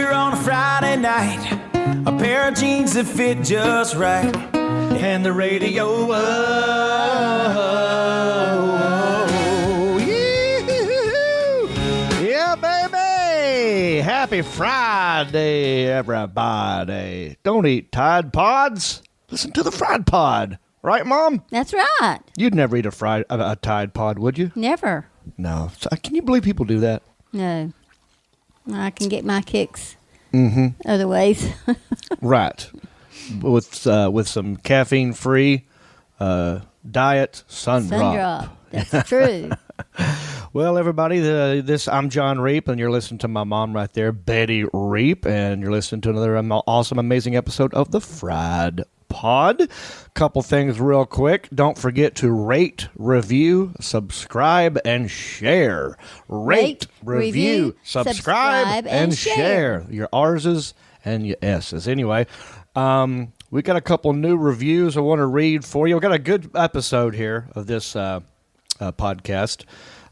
beer on a Friday night, a pair of jeans that fit just right, and the radio. Yeah, baby! Happy Friday, everybody. Don't eat Tide Pods. Listen to the Fried Pod. Right, Mom? That's right. You'd never eat a Tide Pod, would you? Never. No. So, can you believe people do that? No. I can get my kicks other ways. Right. With some caffeine-free diet Sun Drop. That's true. Well, everybody, I'm John Reap, and you're listening to my mom right there, Betty Reap, and you're listening to another awesome, amazing episode of the Fried Pod. Couple things real quick. Don't forget to rate, review, subscribe, and share. Rate, review, subscribe, and share. Your R's and your S's. Anyway, we got a couple new reviews I want to read for you. We got a good episode here of this podcast.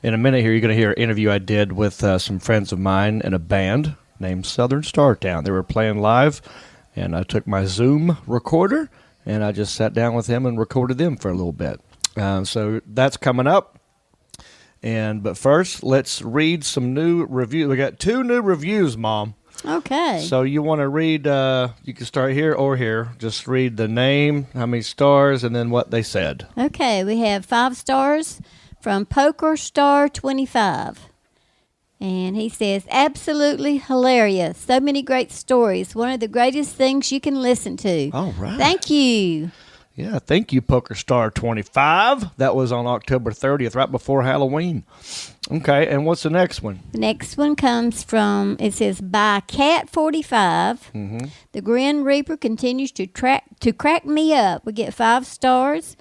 In a minute here, you're going to hear an interview I did with some friends of mine in a band named Southern Startown. They were playing live, and I took my Zoom recorder, and I just sat down with them and recorded them for a little bit. So that's coming up. But first, let's read some new reviews. We got 2 new reviews, Mom. Okay. So you want to read, you can start here or here. Just read the name, how many stars, and then what they said. Okay, we have 5 stars from Poker Star 25. And he says, absolutely hilarious. So many great stories. One of the greatest things you can listen to. All right. Thank you. Yeah, thank you, Poker Star 25. That was on October 30th, right before Halloween. Okay, and what's the next one? The next one comes from, it says, by Cat 45. The Grin Reaper continues to crack me up. We get 5 stars.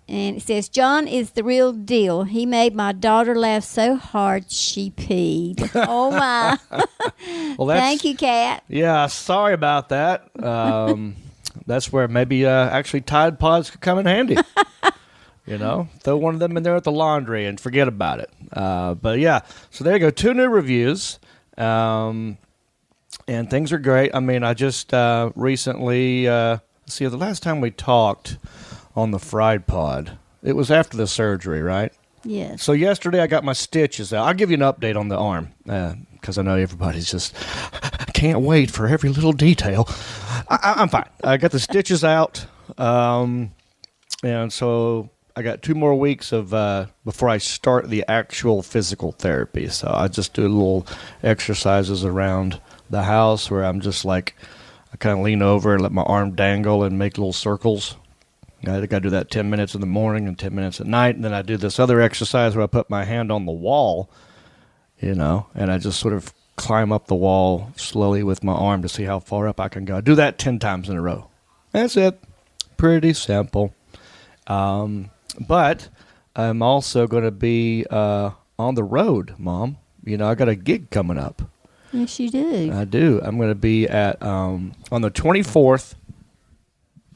And it says, John is the real deal. He made my daughter laugh so hard she peed. Oh, my. Well, thank you, Cat. Yeah, sorry about that. That's where maybe actually Tide Pods could come in handy. You know, throw one of them in there at the laundry and forget about it. But, yeah, so there you go. 2 new reviews. And things are great. I mean, I just recently, the last time we talked on the Fried Pod, it was after the surgery, right? Yes. So yesterday I got my stitches out. I'll give you an update on the arm because I know everybody's just can't wait for every little detail. I'm fine. I got the stitches out, and so I got 2 more weeks of before I start the actual physical therapy. So I just do little exercises around the house where I'm just like I kind of lean over and let my arm dangle and make little circles. I think I do that 10 minutes in the morning and 10 minutes at night. And then I do this other exercise where I put my hand on the wall, you know, and I just sort of climb up the wall slowly with my arm to see how far up I can go. I do that 10 times in a row. That's it. Pretty simple. But I'm also going to be on the road, Mom. You know, I got a gig coming up. Yes, you do. I do. I'm going to be at on the 24th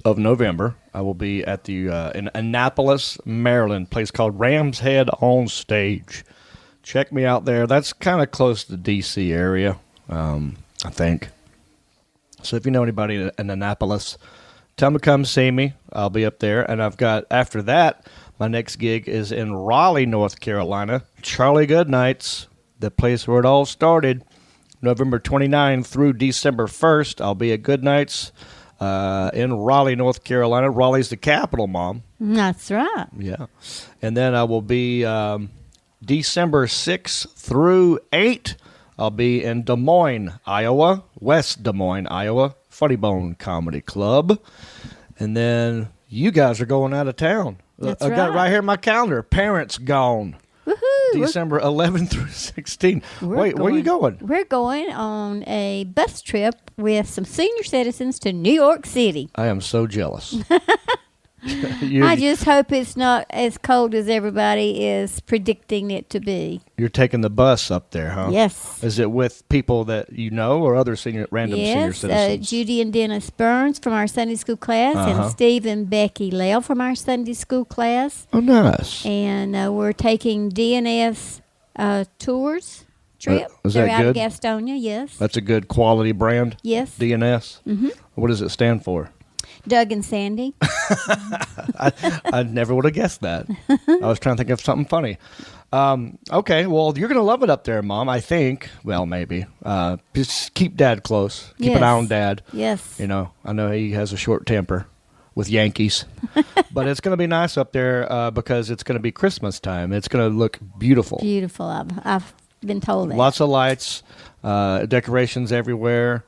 of November. I will be at the in Annapolis, Maryland, place called Ram's Head on Stage. Check me out there. That's kind of close to the D.C. area, I think. So if you know anybody in Annapolis, tell them to come see me. I'll be up there. And I've got, after that, my next gig is in Raleigh, North Carolina. Charlie Goodnights, the place where it all started. November 29th through December 1st, I'll be at Goodnights in Raleigh, North Carolina. Raleigh's the capital, Mom. That's right. Yeah. And then I will be December 6th through 8th. I'll be in Des Moines, Iowa, West Des Moines, Iowa, Funny Bone Comedy Club. And then you guys are going out of town. That's I got it right here in my calendar. Parents Gone. Woohoo! December 11th through 16th. Wait, where are you going? We're going on a bus trip with some senior citizens to New York City. I am so jealous. I just hope it's not as cold as everybody is predicting it to be. You're taking the bus up there, huh? Yes. Is it with people that you know or other random senior citizens? Yes, Judy and Dennis Burns from our Sunday school class and Steve and Becky Lell from our Sunday school class. Oh, nice. And we're taking DNS tours trip. Is They're that out of good? Gastonia, yes. That's a good quality brand. Yes. DNS. Mm-hmm. What does it stand for? Doug and Sandy. I never would have guessed that. I was trying to think of something funny. Okay, well, you're going to love it up there, Mom, I think. Well, maybe. Just keep Dad close. Keep an eye on Dad. Yes. You know, I know he has a short temper with Yankees. But it's going to be nice up there because it's going to be Christmas time. It's going to look beautiful. Beautiful. I've been told that. Lots of lights, decorations everywhere.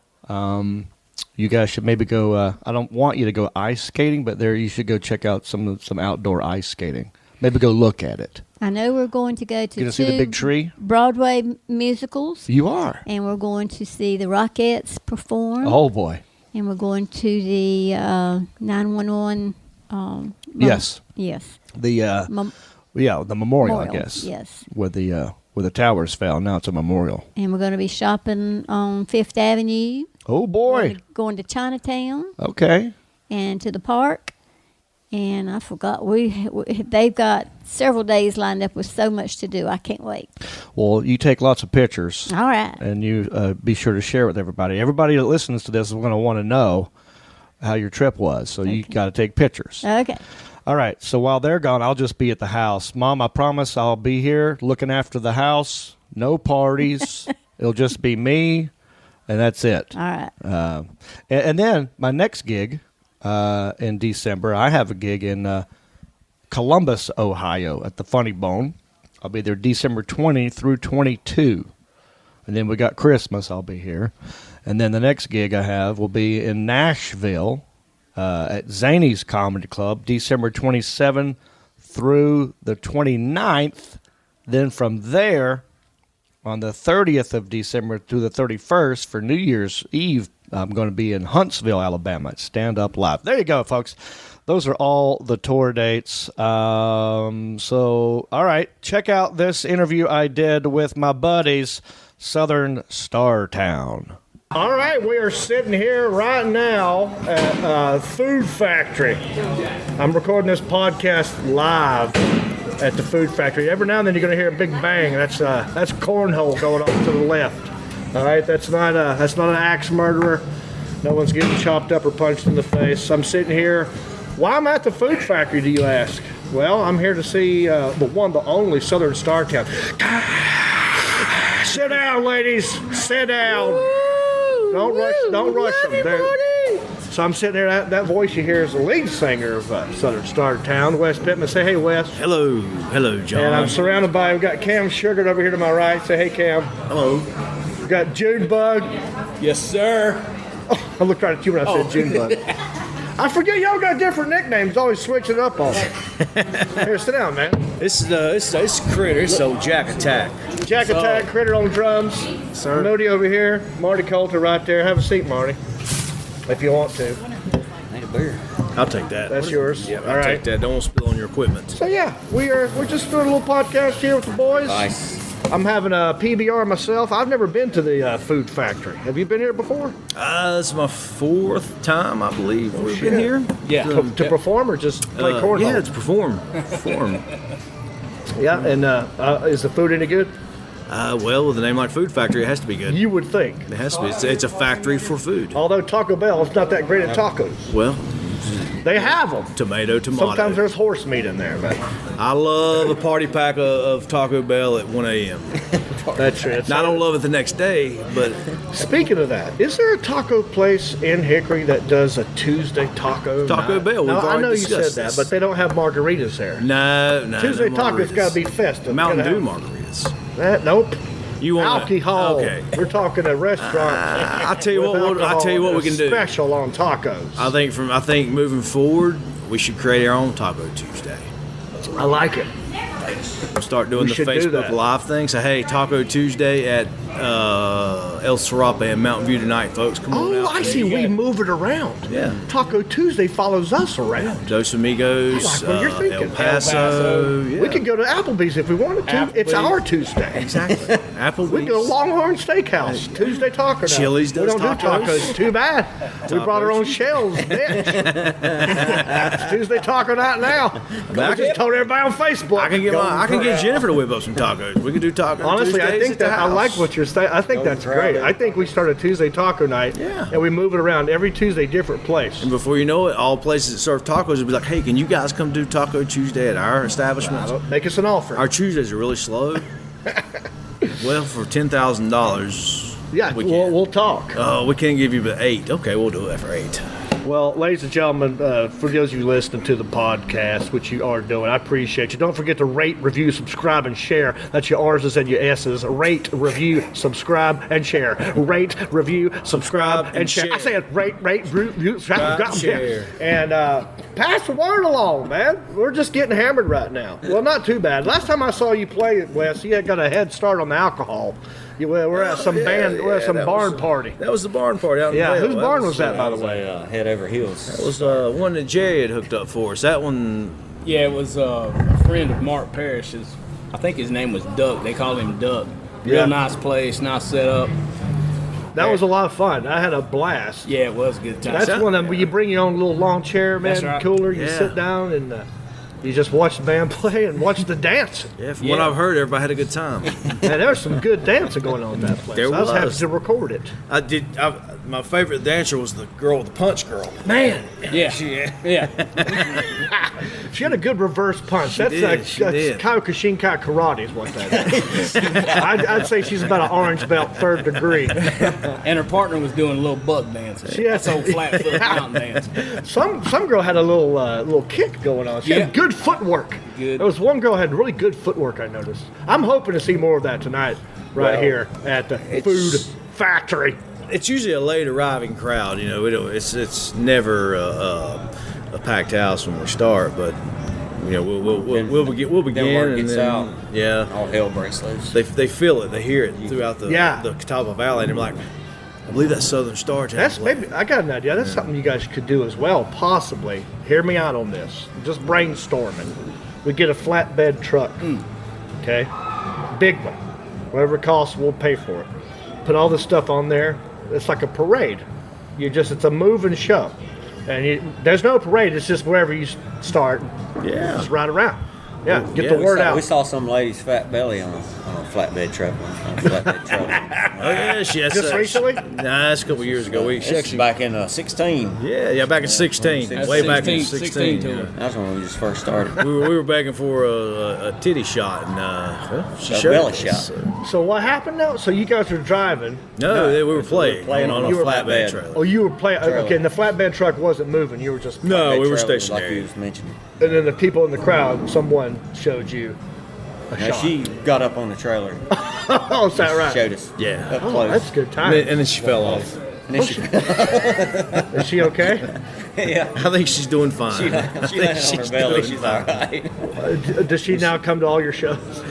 You guys should maybe go. I don't want you to go ice skating, but you should go check out some outdoor ice skating. Maybe go look at it. I know we're going to go to You gonna see the big tree? Broadway musicals. You are. And we're going to see the Rockettes perform. Oh boy. And we're going to the 911. Yes. Yes. The the memorial, I guess. Yes. Where the towers fell. Now it's a memorial. And we're going to be shopping on Fifth Avenue. Oh boy. Going to Chinatown. Okay. And to the park. And I forgot they've got several days lined up with so much to do. I can't wait. Well, you take lots of pictures. All right. And you be sure to share with everybody. Everybody that listens to this is going to want to know how your trip was. So you got to take pictures. Okay. All right. So while they're gone, I'll just be at the house. Mom, I promise I'll be here looking after the house. No parties. It'll just be me, and that's it. All right. And then my next gig in December, I have a gig in Columbus, Ohio at the Funny Bone. I'll be there December 20 through 22. And then we got Christmas. I'll be here. And then the next gig I have will be in Nashville at Zany's Comedy Club, December 27 through the 29th. Then from there, on the 30th of December through the 31st for New Year's Eve, I'm going to be in Huntsville, Alabama at Stand Up Live. There you go, folks. Those are all the tour dates. So, all right, check out this interview I did with my buddies, Southern Startown. All right, we are sitting here right now at Food Factory. I'm recording this podcast live at the Food Factory. Every now and then you're going to hear a big bang. That's cornhole going on to the left. All right, that's not an axe murderer. No one's getting chopped up or punched in the face. I'm sitting here. Why I'm at the Food Factory, do you ask? Well, I'm here to see the one, the only Southern Startown. Sit down, ladies. Sit down. Don't rush them. So I'm sitting there. That voice you hear is the lead singer of Southern Startown, Wes Pittman. Say hey, Wes. Hello, John. And I'm surrounded by. We've got Cam Sugar over here to my right. Say hey, Cam. Hello. We've got June Bug. Yes, sir. Oh, I looked right at you when I said June Bug. I forget y'all got different nicknames. Always switching up on it. Here, sit down, man. This is Critter. So Jack Attack. Jack Attack, Critter on drums. Sir. Moody over here. Marty Coulter right there. Have a seat, Marty, if you want to. Need a beer. I'll take that. That's yours. Yeah, All I'll right. take that. Don't want to spill on your equipment. So yeah, we're just doing a little podcast here with the boys. Nice. I'm having a PBR myself. I've never been to the Food Factory. Have you been here before? This is my 4th time, I believe, we've shit. been here. Yeah. To perform or just play cornhole? Yeah, it's perform. Yeah, and is the food any good? Well, with a name like Food Factory, it has to be good. You would think. It has to be. It's a factory for food. Although Taco Bell is not that great at tacos. Well, They have them. tomato. Sometimes there's horse meat in there, but I love a party pack of Taco Bell at 1 a.m. that's true. Now, I don't love it the next day, but Speaking of that, is there a taco place in Hickory that does a Tuesday taco? Taco night? Bell, No, we've I know already you said discussed that, this. but they don't have margaritas there. no. Tuesday no taco's margaritas. got to be festive. Mountain Gotta Dew have- margaritas. Nope. You want Alcohol. Okay. We're talking a restaurant. I tell you with what. I alcohol tell you what we and a can do. Special on tacos. I think moving forward, we should create our own Taco Tuesday. I like it. We'll start doing We the should do Facebook that. Live thing. So hey, Taco Tuesday at El Serape in Mountain View tonight, folks. Come on out. I see. We move it around. Yeah. Taco Tuesday follows us around. Dos Amigos, I like what you're thinking. El Paso. Yeah. We could go to Applebee's if we wanted to. It's our Tuesday. Exactly. Applebee's. We go to Longhorn Steakhouse. Tuesday taco night. Chili's does We don't do tacos. tacos. Too bad. We brought our own shells, bitch. It's Tuesday taco night now. I just told everybody on Facebook. I can get Jennifer to whip up some tacos. We can do tacos. Honestly, I Tuesdays think at the that I house. like what you're saying. I think that's great. I think we start a Tuesday taco night, and we move it around every Tuesday, different place. And before you know it, all places that serve tacos will be like, "Hey, can you guys come do Taco Tuesday at our establishment?" Make us an offer. Our Tuesdays are really slow. Well, for $10,000, Yeah, we'll talk. Oh, we can't give you but 8. Okay, we'll do it for 8. Well, ladies and gentlemen, for those of you listening to the podcast, which you are doing, I appreciate you. Don't forget to rate, review, subscribe, and share. That's your R's and your S's. Rate, review, subscribe, and share. Rate, review, subscribe, and share. I said rate, review, subscribe, and share. And pass the word along, man. We're just getting hammered right now. Well, not too bad. Last time I saw you play, Wes, you had got a head start on the alcohol. We're at some barn party. That was the barn party out in Vail. Whose barn was that, by the way? Head over heels. That was one that Jerry had hooked up for us. That one. Yeah, it was a friend of Mark Parrish's. I think his name was Doug. They called him Doug. Real nice place, nice setup. That was a lot of fun. I had a blast. Yeah, it was a good time. That's one of them where you bring your own little lawn chair, man, That's right. cooler. You Yeah. sit down and you just watch the band play and watch the dancing. Yeah, from what I've heard, everybody had a good time. And there was some good dancing going on in that place. There I was happy was. to record it. My favorite dancer was the girl with the punch girl. Man, Yeah. Yeah. she had a good reverse punch. That's did, like she did. Kyokushinkai karate is what that is. I'd say she's about an orange belt, 3rd degree. And her partner was doing a little buck dance. That's old flat foot mountain dance. Some girl had a little kick going on. She had good footwork. Good. There was one girl had really good footwork, I noticed. I'm hoping to see more of that tonight here at the Food Factory. It's usually a late arriving crowd. You know, it's never a packed house when we start, but you know we'll begin. Then word and gets then, out. Yeah, All hell breaks loose. they feel it. They hear it throughout the Catawba Valley, and they're like, I believe that's Southern Startown. That's maybe I got an idea. That's something you guys could do as well, possibly. Hear me out on this. Just brainstorming. We get a flatbed truck, okay, big one. Whatever it costs, we'll pay for it. Put all this stuff on there. It's like a parade. It's a move and show, and there's no parade. It's just wherever you start. Yeah. Just ride around. Yeah, get yeah, the word out. We saw some lady's fat belly on a flatbed truck. On a flatbed truck. Oh yeah, she has Just recently? Nah, that's a couple years ago. This is back in 16. Yeah, back in 16. That's Way back in 16 16. to yeah. her. That's when we just first started. we were begging for a titty shot, and she A showed belly us. shot. So what happened now? So you guys were driving. No, we were playing on a You were flatbed flatbed. trailer. Oh, you were playing. Okay, and the flatbed truck wasn't moving. You were just. No, we were Trailer, stationary. Like you was mentioning. And then the people in the crowd, someone showed you a Now, shot. she got up on the trailer. Oh, is that right? Showed us. Yeah. Up Oh, close. that's a good And time. then she fell off. And then she, Is she okay? yeah. I think she's doing fine. She landed on her belly. She's all right. Does she now come to all your shows?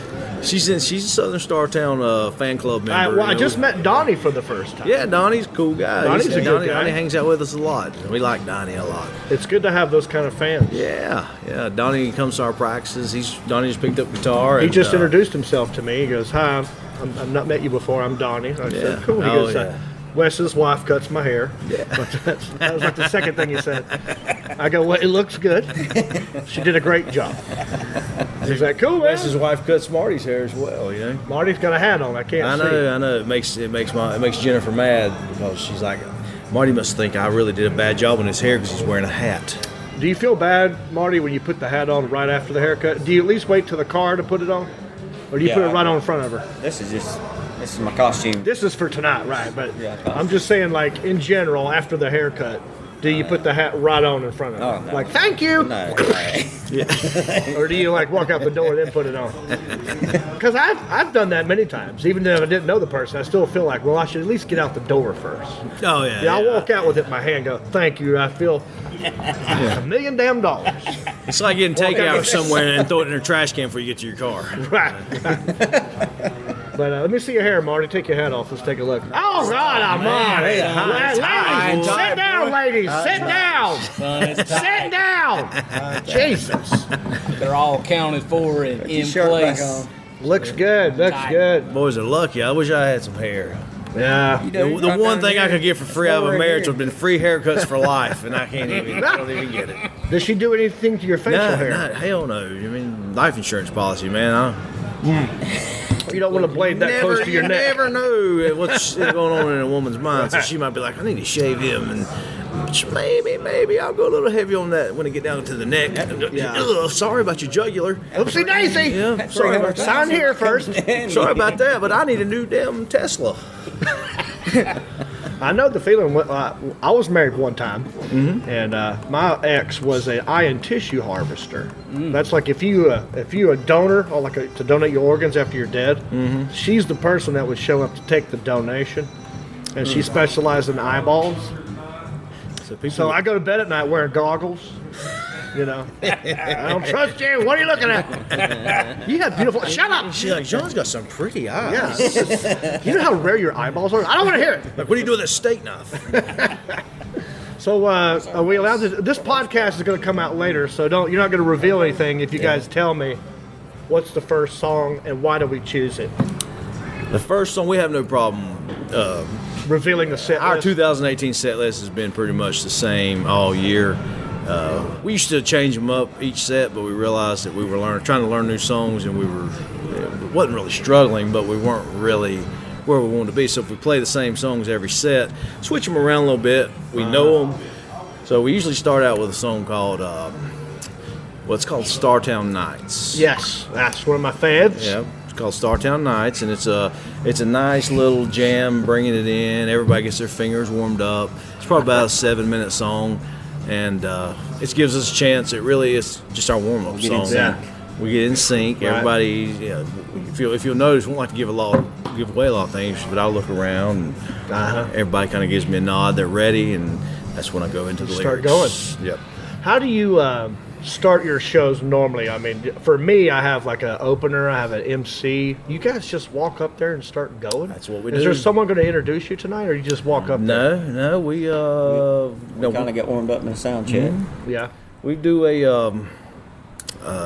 She's a Southern Startown fan club member. I just met Donnie for the first time. Yeah, Donnie's a cool guy. Donnie's a good Donnie guy. hangs out with us a lot. We like Donnie a lot. It's good to have those kind of fans. Yeah. Donnie comes to our practices. Donnie just picked up guitar. He and, just introduced himself to me. He goes, "Hi, I've not met you before. I'm Donnie." I said, Yeah. "Cool." He Oh, goes, yeah. "Wes's wife cuts my hair." Yeah. But that was like the second thing he said. I go, "Well, it looks good. She did a great job." He's like, "Cool, man." His wife cuts Marty's hair as well. You know. Marty's got a hat on. I can't see. I know. It makes Jennifer mad because she's like, Marty must think I really did a bad job on his hair because he's wearing a hat. Do you feel bad, Marty, when you put the hat on right after the haircut? Do you at least wait to the car to put it on? Or do you Yeah, put it I right do. on in front of her? This is my costume. This is for tonight, right? But Yeah, I'm just saying, like, in general, after the haircut, do you put the hat right on in front of her? Oh, no. Like, thank you! No. Or do you, like, walk out the door and then put it on? Because I've done that many times. Even though I didn't know the person, I still feel like, well, I should at least get out the door first. Oh yeah. Yeah, I'll walk out with it in my hand and go, thank you, I feel $1 million. It's like getting takeout from somewhere and throw it in a trash can before you get to your car. Right. But let me see your hair, Marty. Take your hat off. Let's take a look. Oh, God, I'm on. Ladies, sit down, ladies. Sit down. Sit down. Jesus. They're all counted for and in place. Looks good. Looks good. Boys are lucky. I wish I had some hair. Yeah. The one thing I could get for free out of a marriage would have been free haircuts for life, and I don't even get it. Does she do anything to your facial hair? Hell no. I mean, life insurance policy, man. You don't want to blade that close to your neck. You never know what's going on in a woman's mind. So she might be like, I need to shave him, and maybe I'll go a little heavy on that when I get down to the neck. Yeah. Ugh, sorry about your jugular. Oopsie daisy. Yeah, sorry about that. Sign here first. Sorry about that, but I need a new damn Tesla. I know the feeling. I was married one time, and my ex was an iron tissue harvester. That's like if you're a donor or to donate your organs after you're dead, she's the person that would show up to take the donation, and she specialized in eyeballs. So I go to bed at night wearing goggles. You know, I don't trust you. What are you looking at? You have beautiful. Shut up. She's like, John's got some pretty eyes. Yeah. You know how rare your eyeballs are? I don't want to hear it. Like, what do you do with a steak knife? So are we allowed to? This podcast is going to come out later, so you're not going to reveal anything if you guys tell me what's the first song and why do we choose it. The first song, we have no problem. Revealing the set Our list. 2018 set list has been pretty much the same all year. We used to change them up each set, but we realized that we were trying to learn new songs, and we wasn't really struggling, but we weren't really where we wanted to be. So if we play the same songs every set, switch them around a little bit, we know them. So we usually start out with a song called what's called Startown Nights. Yes, that's one of my faves. Yeah. It's called Startown Nights, and it's a nice little jam, bringing it in. Everybody gets their fingers warmed up. It's probably about a 7-minute song, and it gives us a chance. It really is just our warm-up song. We get in sync. Right. Everybody, if you'll notice, we don't like to give away a lot of things, but I'll look around, and everybody kind of gives me a nod. They're ready, and that's when I go into the lyrics. Start going. Yep. How do you start your shows normally? I mean, for me, I have like an opener, I have an MC. You guys just walk up there and start going? That's what we do. Is there someone going to introduce you tonight, or you just walk up there? No, we kind of get warmed up in a sound check. Yeah. We do a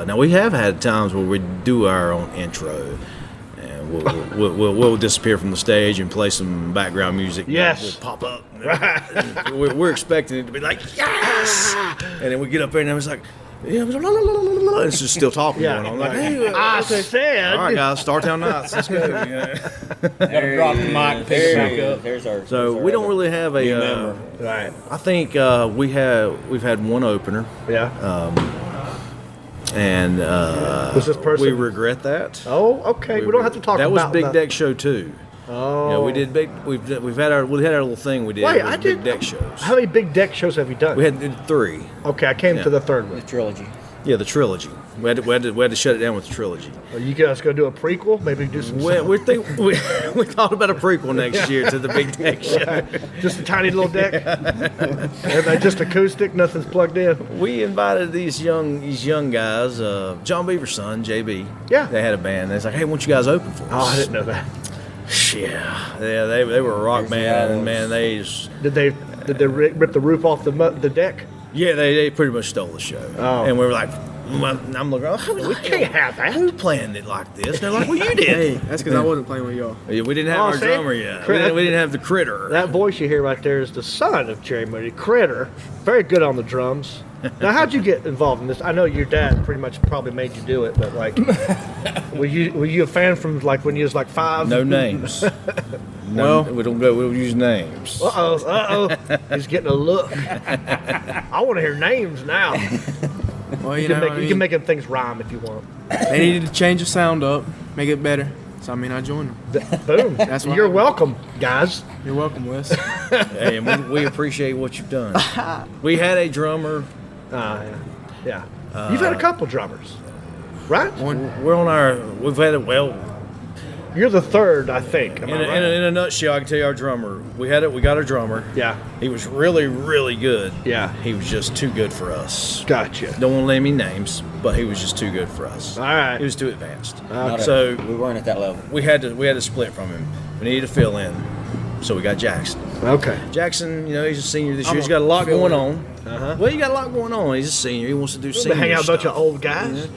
now we have had times where we do our own intro, and we'll disappear from the stage and play some background music. Yes. We'll pop up. We're expecting it to be like, yes! And then we get up there and it's like, yeah, la, la, la, la, la, it's just still talking going on. Like, hey, I said. All right, guys, Startown Nights. Let's go. Gotta drop the mic and pick it back up. So we don't really have a. Right. I think we've had one opener. Yeah. And was this person? we regret that. Oh, okay. We don't have to talk about that. Was Big Deck Show 2. Oh. Yeah, we did big. We had our little thing we did. Wait, with big deck shows. How many big deck shows have you done? We did 3. Okay, I came to the third one. The trilogy. Yeah, the trilogy. We had to shut it down with the trilogy. Are you guys gonna do a prequel? Maybe do some. We thought about a prequel next year to the Big Deck Show. Just a tiny little deck. Everybody just acoustic. Nothing's plugged in. We invited these young guys. John Beaver's son, JB. Yeah. They had a band. They was like, "Hey, won't you guys open for us?" Oh, I didn't know that. Yeah. They were a rock band, and man, they just. Did they rip the roof off the deck? Yeah, they pretty much stole the show. Oh. And we were like, I'm looking, we can't have that. Who planned it like this? They're like, well, you did. Hey, that's because I wasn't playing with y'all. Yeah, we didn't have our drummer yet. We didn't have the Critter. That voice you hear right there is the son of Jerry Moody, Critter. Very good on the drums. Now, how'd you get involved in this? I know your dad pretty much probably made you do it, but like, were you a fan from like when you was like 5? No names. No, we don't go. We'll use names. Uh oh. He's getting a look. I want to hear names now. Well, You can make things rhyme if you want. They needed to change the sound up, make it better. So I mean, I joined them. Boom. That's why You're welcome, guys. You're welcome, Wes. Hey, and we appreciate what you've done. We had a drummer. Yeah. You've had a couple drummers, right? We're on our. We've had You're the third, I think. Am I right? In a nutshell, I can tell you our drummer. We got a drummer. Yeah. He was really, really good. Yeah. He was just too good for us. Gotcha. Don't want to name any names, but he was just too good for us. All right. He was too advanced. So we weren't at that level. We had to split from him. We needed to fill in, so we got Jackson. Okay. Jackson, he's a senior this year. He's got a lot going on. Uh-huh. Well, he got a lot going on. He's a senior. He wants to do senior Hang out with a bunch stuff. of old guys. Yeah.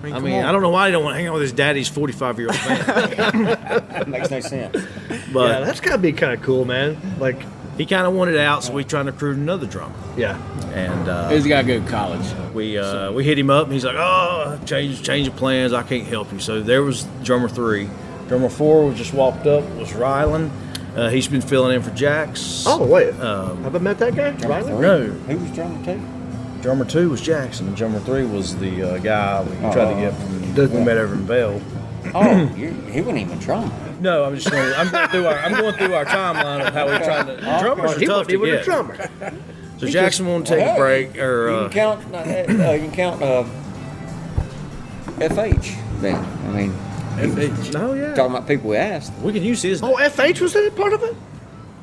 I mean, I don't know why he don't want to hang out with his daddy's 45-year-old band. Makes no sense. But Yeah, that's gotta be kind of cool, man. Like, he kind of wanted out, so we trying to recruit another drummer. yeah. And He's got to go to college. we hit him up, and he's like, "Oh, change of plans. I can't help you." So there was drummer 3. Drummer 4 just walked up. Was Rylan. He's been filling in for Jax. Oh wait, have I met that guy? Riley? No. Who was drummer 2? Drummer 2 was Jackson, and drummer 3 was the guy we tried to get from we met over in Bell. Oh, he wasn't even drummer. No, I'm going through our timeline of how we tried to. Drummers are He tough wasn't to even a get. drummer. So Jackson won't take a break, You or can count FH then. I mean, Oh yeah. talking about people we asked. we can use his. Oh, FH was in part of it.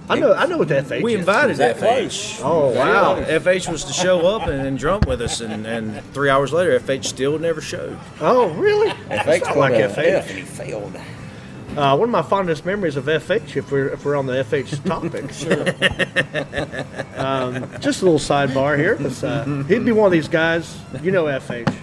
I know what the FH We is. invited that FH. Oh wow. FH was to show up and drum with us, and 3 hours later, FH still never showed. Oh really? FH It's not like put a FH. F and he failed. One of my fondest memories of FH, if we're on the FH topic. Sure. Just a little sidebar here. He'd be one of these guys. You know FH.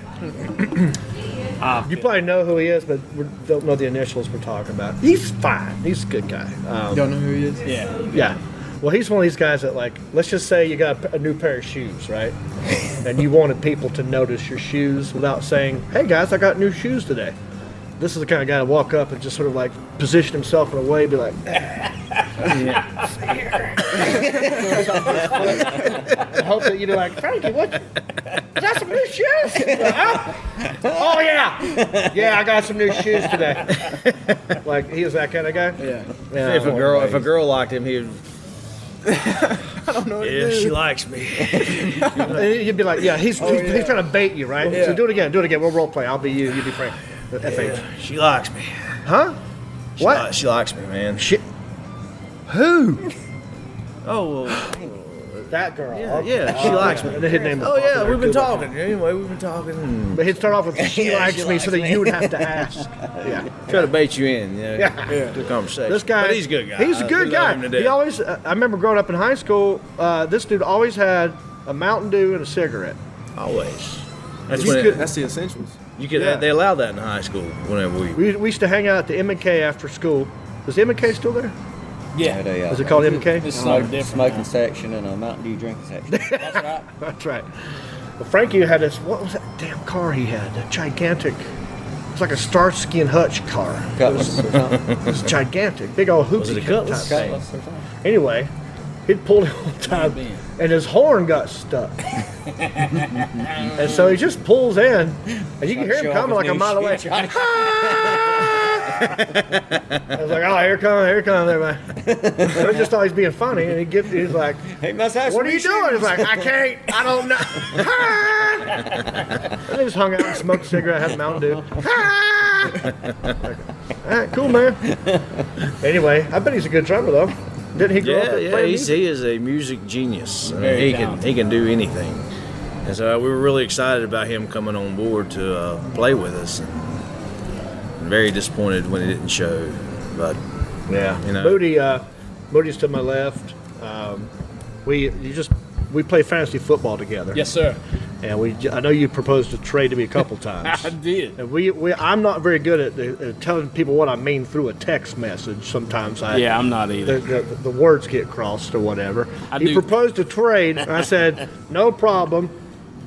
You probably know who he is, but we don't know the initials we're talking about. He's fine. He's a good guy. Don't know who he is? Yeah. Yeah. Well, he's one of these guys that, like, let's just say you got a new pair of shoes, right? And you wanted people to notice your shoes without saying, "Hey guys, I got new shoes today." This is the kind of guy to walk up and just sort of like position himself in a way, be like, I hope that you're like, "Frankie, what? Is that some new shoes?" Oh yeah, I got some new shoes today. Like he was that kind of guy. Yeah. If a girl liked him, he'd. I don't know what it Yeah, is. she likes me. And you'd be like, "Yeah, he's trying to bait you, right?" Yeah. So do it again. We'll role play. I'll be you. You be Frank. FH. She likes me. Huh? What? She likes me, man. Shit. Who? Oh, well, That girl. yeah, she likes me. And then his name was Oh yeah, popular. we've been Good talking. Anyway, we've been talking. But he'd start off with "she Yeah, likes she me," likes so that me. you would have to ask. Yeah. Try to bait you in, Yeah. to conversation. This guy. But he's a good guy. He's a good We love guy. him to He death. always. I remember growing up in high school. This dude always had a Mountain Dew and a cigarette. Always. That's You when could- That's the essentials. you could. Yeah. They allowed that in high school. Whenever we. We used to hang out at the M&K after school. Is the M&K still there? Yeah. Is it called M&K? It's so different. Smoking section and a Mountain Dew drinking section. That's right. That's right. Well, Frankie had this. What was that damn car he had? That gigantic. It's like a Starsky and Hutch car. Cutlass or something. It was gigantic, big old hoopty. Was it a type Cutlass? thing. Cutlass or something. Anyway, he'd pulled it all the time, and his horn got stuck. And so he just pulls in, and you can hear him Show off coming his like a new mile away. shoes. I was like, "Oh, here comes everybody." I just thought he's being funny, and he's like, He must have "What some are you new doing?" shoes. He's like, "I can't, I don't know." And they just hung out and smoked a cigarette, had a Mountain Dew. All right, cool, man. Anyway, I bet he's a good drummer, though. Didn't he grow up Yeah, playing he music? is a music genius. I mean, Very he can do anything. And so we were really excited about him coming on board to play with us. And very disappointed when he didn't show, but Yeah, you know. Moody's to my left. We play fantasy football together. Yes, sir. And I know you proposed a trade to me a couple times. I did. And I'm not very good at telling people what I mean through a text message. Sometimes Yeah, I'm not either. the words get crossed or whatever. He do. proposed a trade, and I said, "No problem,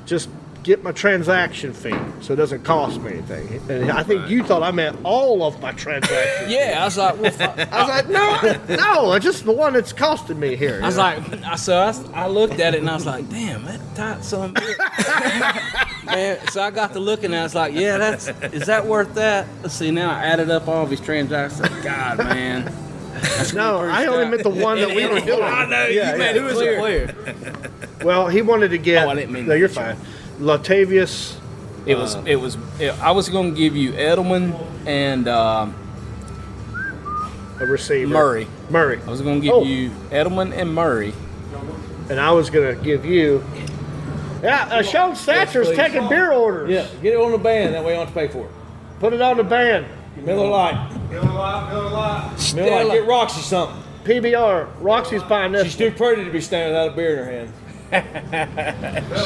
just get my transaction fee, so it doesn't cost me anything." And I think you thought I meant all of my transaction. Yeah, I was like, well, I was like, no, just the one that's costing me here. I was like, I looked at it and I was like, damn, that tight son of a bitch. Man, so I got to looking and I was like, yeah, is that worth that? Let's see, now I added up all of his transactions. God, man. no, I only meant the one that we were doing. I know, you made it clear. Well, he wanted to get. Oh, I didn't mean no, that. you're fine. Latavius. I was going to give you Edelman and a receiver. Murray. Murray. I was going to give you Edelman and Murray. And I was going to give you. Yeah, Sean Thatcher's taking beer orders. Yeah, get it on the band. That way you don't have to pay for it. Put it on the band. Miller Lite. Miller Lite. Get Roxy something. PBR. Roxy's buying this. She's too pretty to be standing without a beer in her hand.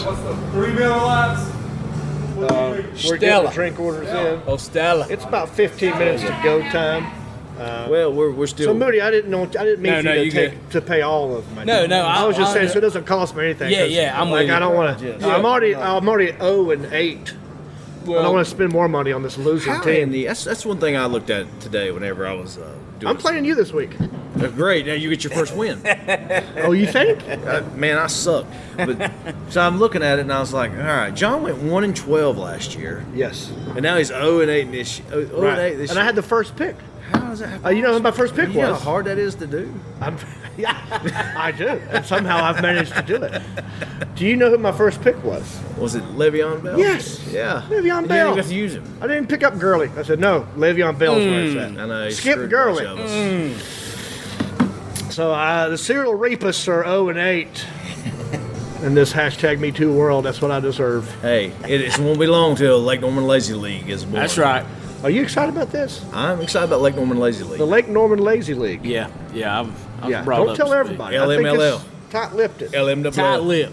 What's the 3 Miller Lights? We're Stella. getting drink orders in. Oh, Stella. It's about 15 minutes to go time. Well, we're still. So Moody, I didn't mean No, for you you to pay all of my. No, I was just saying, so it doesn't cost me anything. Yeah, I'm like with I you. don't want to. Yeah. I'm already 0-8. I don't want to spend more money on this losing How team. Andy, that's one thing I looked at today whenever I was doing. I'm playing you this week. Great. Now you get your first win. Oh, you think? Man, I suck. But so I'm looking at it and I was like, all right, John went 1-12 last year, Yes. and now he's 0-8 this 0-8 this And year. I had the first pick. How does that happen? You know who my first pick You know was? how hard that is to do? Yeah, I do. And somehow I've managed to do it. Do you know who my first pick was? Was it Le'Veon Bell? Yes. Yeah. Le'Veon You didn't Bell. even have to use him. I didn't pick up Gurley. I said, no, Le'Veon Bell's where it's at. I know. he Skip screwed a bunch Gurley. of us. So the serial rapists are 0-8 in this hashtag #MeToo world. That's what I deserve. Hey, it won't be long till Lake Norman Lazy League is born. That's right. Are you excited about this? I'm excited about Lake Norman Lazy League. The Lake Norman Lazy League. Yeah. I Yeah. brought Don't up tell to speed. everybody. I LMLL. think it's tight-lipped. LMW. Tight lip.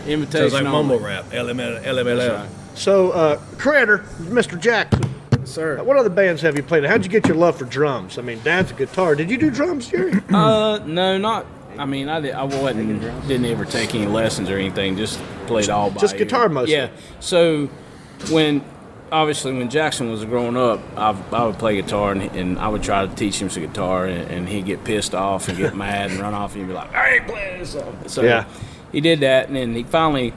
Invitation Sounds like only. mumble rap. LMLL. That's right. So, Critter, Mr. Jackson, Sir. what other bands have you played? How'd you get your love for drums? I mean, Dad's a guitar. Did you do drums, Jerry? No, not. I mean, I didn't ever take any lessons or anything. Just played all by Just ear. guitar mostly? Yeah. So when Jackson was growing up, I would play guitar and I would try to teach him some guitar and he'd get pissed off and get mad and run off and he'd be like, I ain't playing this song. So Yeah. he did that and then he finally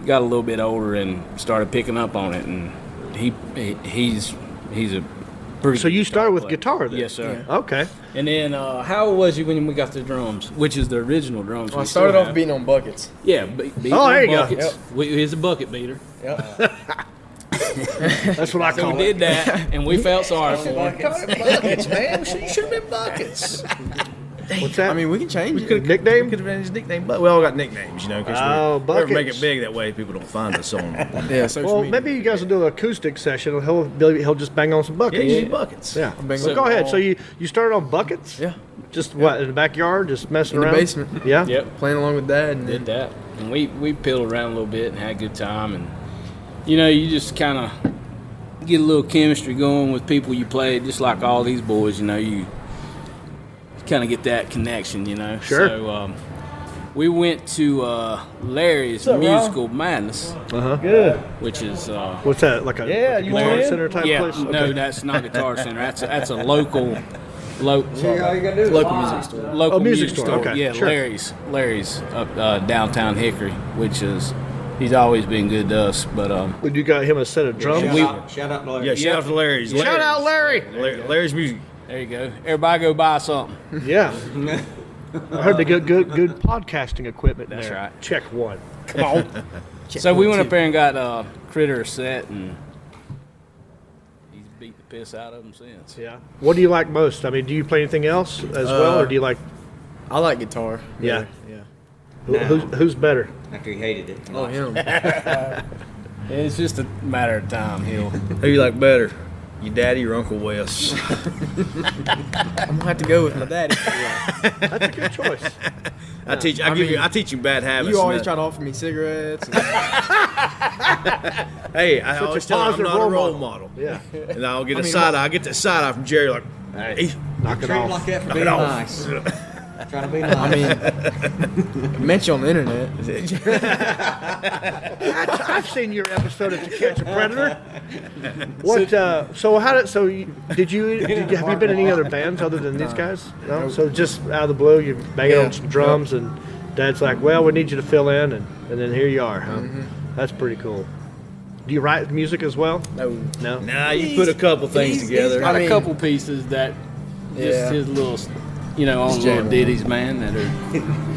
got a little bit older and started picking up on it and he's a pretty So good you started with player. guitar then? Yes, sir. Okay. And then how old was you when we got the drums, which is the original drums? Well, I we still started off have? beating on buckets. Yeah, beating Oh, there on you go. buckets. He's a bucket beater. That's what I So call we it. did that, and we felt sorry for him. Buckets, man. You should have been Buckets. What's that? I mean, we can change it. Nickname? Could have been his nickname, but we all got nicknames, you know. Cause Oh, we ever make Buckets. it big that way, people don't find us on. Yeah, social Well, media. maybe you guys will do an acoustic session. He'll just bang on some Yeah, buckets. you need Buckets. Yeah. bang So on go the ahead. wall. So you started on buckets? Yeah. Just what, in the backyard, just messing In the around? basement. Yeah. Yep, Playing along with Dad. And did that, and we piddled around a little bit and had a good time, and you just kind of get a little chemistry going with people you play, just like all these boys. You kind of get that connection. Sure. So we went to Larry's Musical Madness, Good. which is. What's that? Like a guitar center type Yeah, place? no, that's not Guitar Center. That's a local local music store. local music music store, store. okay, Yeah, sure. Larry's up downtown Hickory, which is he's always been good to us. But Would you got him a set of drums? Shout out to Larry. Yeah, shout out to Larry's. Shout out Larry! Larry's music. there you go. Everybody go buy something. Yeah. I heard they got good podcasting equipment That's there. right. Check one. Come on. So we went up there and got Critter a set, and he's beat the piss out of him since. Yeah. What do you like most? I mean, do you play anything else as well, or do you like? I like guitar. Yeah. Yeah. Who's better? After he hated it. Oh, him. It's just a matter of time. Who you like better? Your daddy or Uncle Wes? I'm gonna have to go with my daddy. That's a good choice. I teach you bad habits. You always and try to offer me cigarettes. Hey, I Such a always tell him I'm positive not a role role model. Yeah. And I'll get a side eye. I get that side eye from Jerry like, Hey, hey, knock it Treat him off. like that for knock being it off. nice. Try to be nice. I mean, met you on the internet. I've seen your episode of To Catch a Predator. What? Have you been in any other bands other than these guys? No. So just out of the blue, you're banging on some drums, and Dad's like, "Well, we need you to fill in," and then here you are, huh? That's pretty cool. Do you write music as well? No. nah, you put a couple things together. Got I mean- a couple pieces that just Yeah. his little, own little jamming. ditties, man, that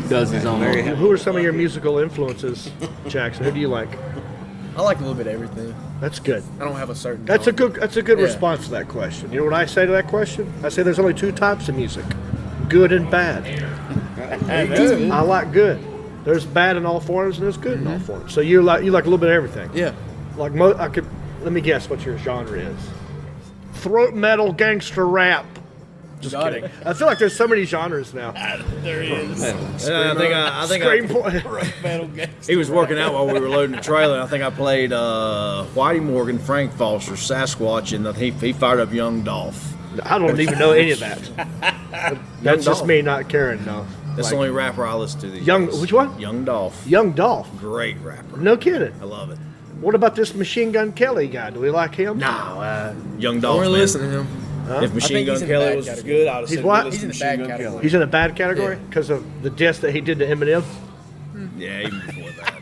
does his own. Very little- Who are some of your musical influences, Jackson? Who do you like? I like a little bit of everything. That's good. I don't have a certain. That's a genre. good Yeah. response to that question. You know what I say to that question? I say there's only 2 types of music, good and bad. I like good. There's bad in all forms and there's good in all forms. So you like a little bit of everything. Yeah. Like let me guess what your genre is. Throat metal, gangster rap. Just Got kidding. it. I feel like there's so many genres now. There he is. I think Scream he was working out while we were loading the trailer. I think I played Whitey Morgan, Frank Foster, Sasquatch, and he fired up Young Dolph. I don't even know any of that. That's just Dolph. me not caring, though. That's the only rapper I listen to these Young, days. which one? Young Dolph. Young Dolph. Great rapper. No kidding. I love it. What about this Machine Gun Kelly guy? Do we like him? No, Young I Dolph. don't really man. listen to him. If Machine think Gun he's in the Kelly bad was category. good, I'd have He's said what? we He's in listen the to bad Machine Gun category. Kelly. He's in a bad category Yeah. because of the diss that he did to Eminem. Yeah, even before that.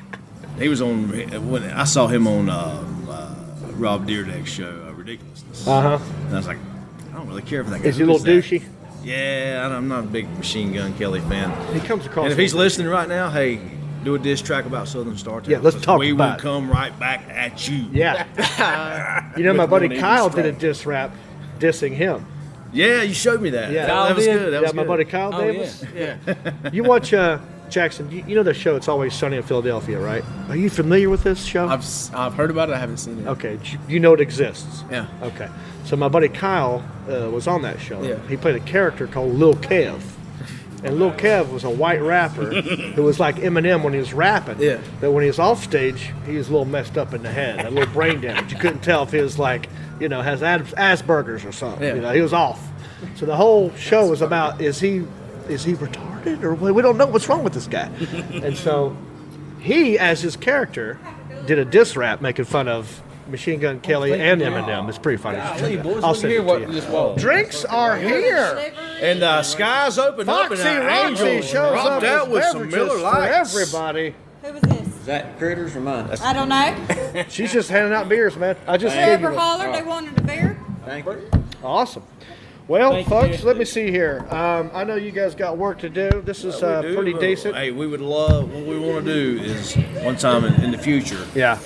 He was on, when I saw him on Rob Dyrdek's show, Ridiculousness. Uh-huh. And I was like, I don't really care for that guy. Is he a Who little that? douchey? Yeah, I'm not a big Machine Gun Kelly fan. He comes across. And if he's listening right now, hey, do a diss track about Southern Startown. Yeah, let's talk We about will it. come right back at you. Yeah. You know, my buddy one Kyle even did a diss rap dissing him. Yeah, you showed me that. Yeah. that was Kyle good. That Yeah, was my good. buddy Kyle Oh, Davis. yeah. You watch Jackson. You know the show It's Always Sunny in Philadelphia, right? Are you familiar with this show? I've heard about it. I haven't seen it. Okay, you know it exists. Yeah. Okay, so my buddy Kyle was on that show. Yeah. He played a character called Lil Kev, and Lil Kev was a white rapper who was like Eminem when he was rapping. Yeah. But when he was off stage, he was a little messed up in the head, a little brain damage. You couldn't tell if he was like, has Asperger's or something. Yeah. He was off. So the whole show was about is he retarded or we don't know what's wrong with this guy. And so he, as his character, did a diss rap making fun of Machine Gun Kelly and Eminem. It's pretty funny. Golly, boys, I'll look send here it what to you. this was. Drinks are here. And skies open up Foxy and Roxy Angels shows up dropped out with some beverages Miller for Lights. everybody. Who was this? Is that critters or mine? I don't know. She's just handing out beers, man. I just gave you Whoever one. hollered they wanted a beer. Thank you. Awesome. Well, Thank folks, you. let me see here. I know you guys got work to do. This is We do, pretty but, decent. Hey, we would love, what we want to do is one time in the future, Yeah.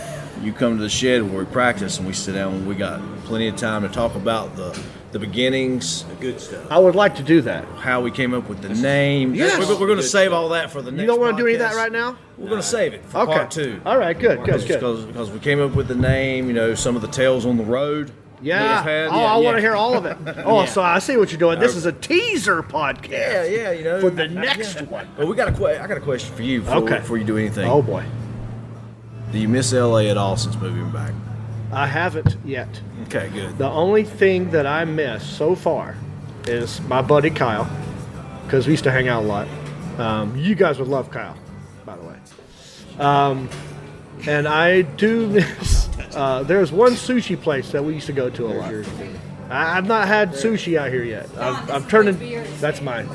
you come to the shed where we practice and we sit down and we got plenty of time to talk about the beginnings, the good stuff, I would like to do that. how we came up with the name. Yes. We're going to save all that for the next You don't want to do any of that podcast. right now? We're going to save it for Okay. part 2. All right, good. Because we came up with the name, some of the tales on the road. Yeah. that we've had. I want to hear all of it. Oh, Yeah. so I see what you're doing. This is a teaser podcast. Yeah, For the next one. Well, I got a question for you before you do anything. Oh boy, Do you miss LA at all since moving back? I haven't yet. Okay, good. The only thing that I miss so far is my buddy Kyle, because we used to hang out a lot. You guys would love Kyle, by the way. And I do miss. There's one sushi place that we used to go to a lot. I've not had sushi out here yet. I'm turning. That's mine.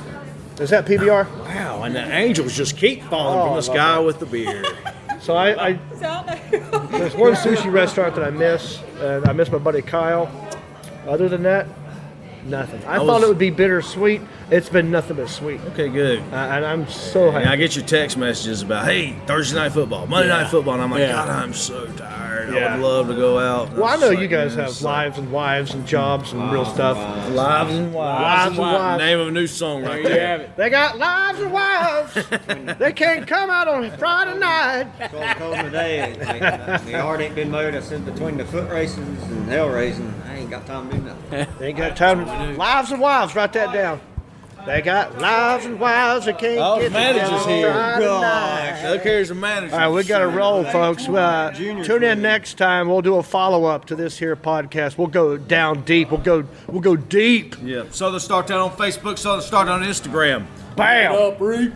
Is that PBR? Wow, and the angels just keep falling Oh, from I the love sky that. with the beer. So I there's one sushi restaurant that I miss, and I miss my buddy Kyle. Other than that, nothing. I thought it would be bittersweet. It's been nothing but sweet, Okay, good. and I'm so And I happy. get your text messages about, hey, Thursday night football, Monday night football, and I'm like, Yeah. God, I'm so tired. I Yeah. would love to go out. And Well, I I'm know just you like, guys man, have it's lives and wives and jobs and real stuff. Lives and wives. Lives and wives. Name of a new song right There you there. have it. They got lives and wives. They can't come out on Friday night. Told me today, the yard ain't been mowed. I said between the foot races and hell raising, I ain't got time to do nothing. They ain't got time. Lives and wives. Write that down. They got lives and wives. They can't Oh, get the manager's together here. Friday night. Look, here's the manager. All right, we got to roll, folks. Tune in next time. We'll do a follow-up to this here podcast. We'll go down deep. We'll go deep. Yeah. Southern Startown on Facebook, Southern Startown on Instagram. Bam.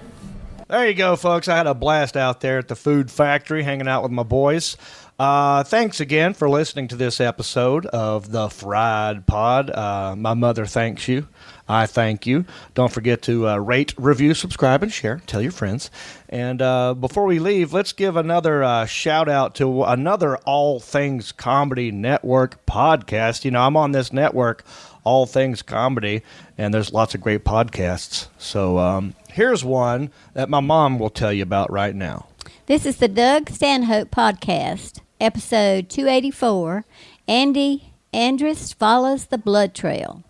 There you go, folks. I had a blast out there at the food factory, hanging out with my boys. Thanks again for listening to this episode of the Fried Pod. My mother thanks you. I thank you. Don't forget to rate, review, subscribe, and share. Tell your friends. And before we leave, let's give another shout out to another All Things Comedy Network podcast. I'm on this network, All Things Comedy, and there's lots of great podcasts. So here's one that my mom will tell you about right now. This is the Doug Stanhope Podcast. episode 284, Andy Andrus follows the blood trail.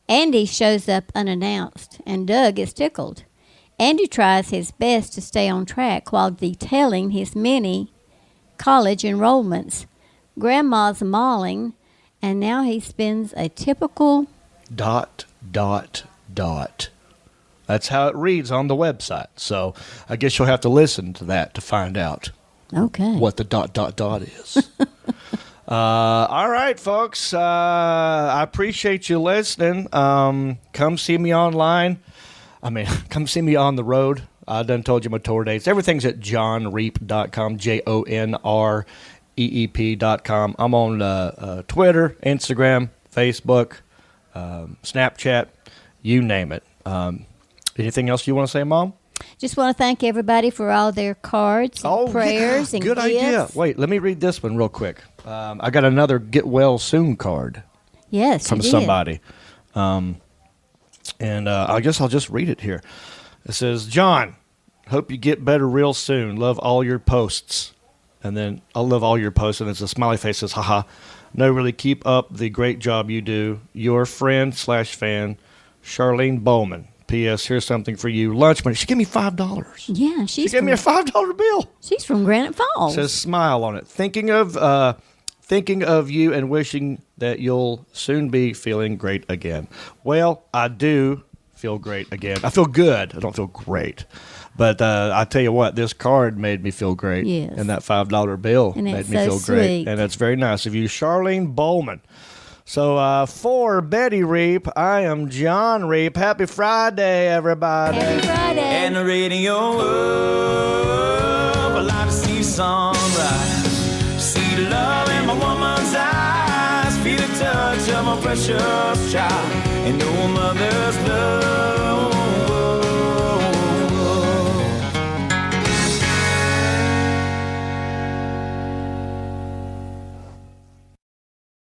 Andy shows up unannounced, and Doug is tickled. Andy tries his best to stay on track while detailing his many college enrollments. Grandma's mauling, and now he spends a typical... ... That's how it reads on the website. So I guess you'll have to listen to that to find out what the ... is. All right, folks. I appreciate you listening. Come see me online. Come see me on the road. I done told you my tour dates. Everything's at johnreep.com, JONREEP.com. I'm on Twitter, Instagram, Facebook, Snapchat, you name it. Anything else you want to say, Mom? Just want to thank everybody for all their cards and prayers and good gifts. idea. Wait, let me read this one real quick. I got another Get Well Soon card. Yes, from you did. somebody. And I guess I'll just read it here. It says, John, hope you get better real soon. Love all your posts. And then I'll love all your posts. And it's a smiley face that says, haha. No, really keep up the great job you do. Your friend/fan, Charlene Bowman. P.S. Here's something for you. Lunch money. She gave me $5. Yeah, she gave me a $5 bill. She's from Granite Falls. It says smile on it. Thinking of you and wishing that you'll soon be feeling great again. Well, I do feel great again. I feel good. I don't feel great. But I tell you what, this card made me feel great. Yes. And that $5 bill And made it's me so feel great. sweet. And that's very nice of you, Charlene Bowman. So for Betty Reap, I am John Reap. Happy Friday, everybody. Happy Friday. And the radio up, I like to see sunrise. See the love in my woman's eyes. Feel the touch of my precious child. And know a mother's love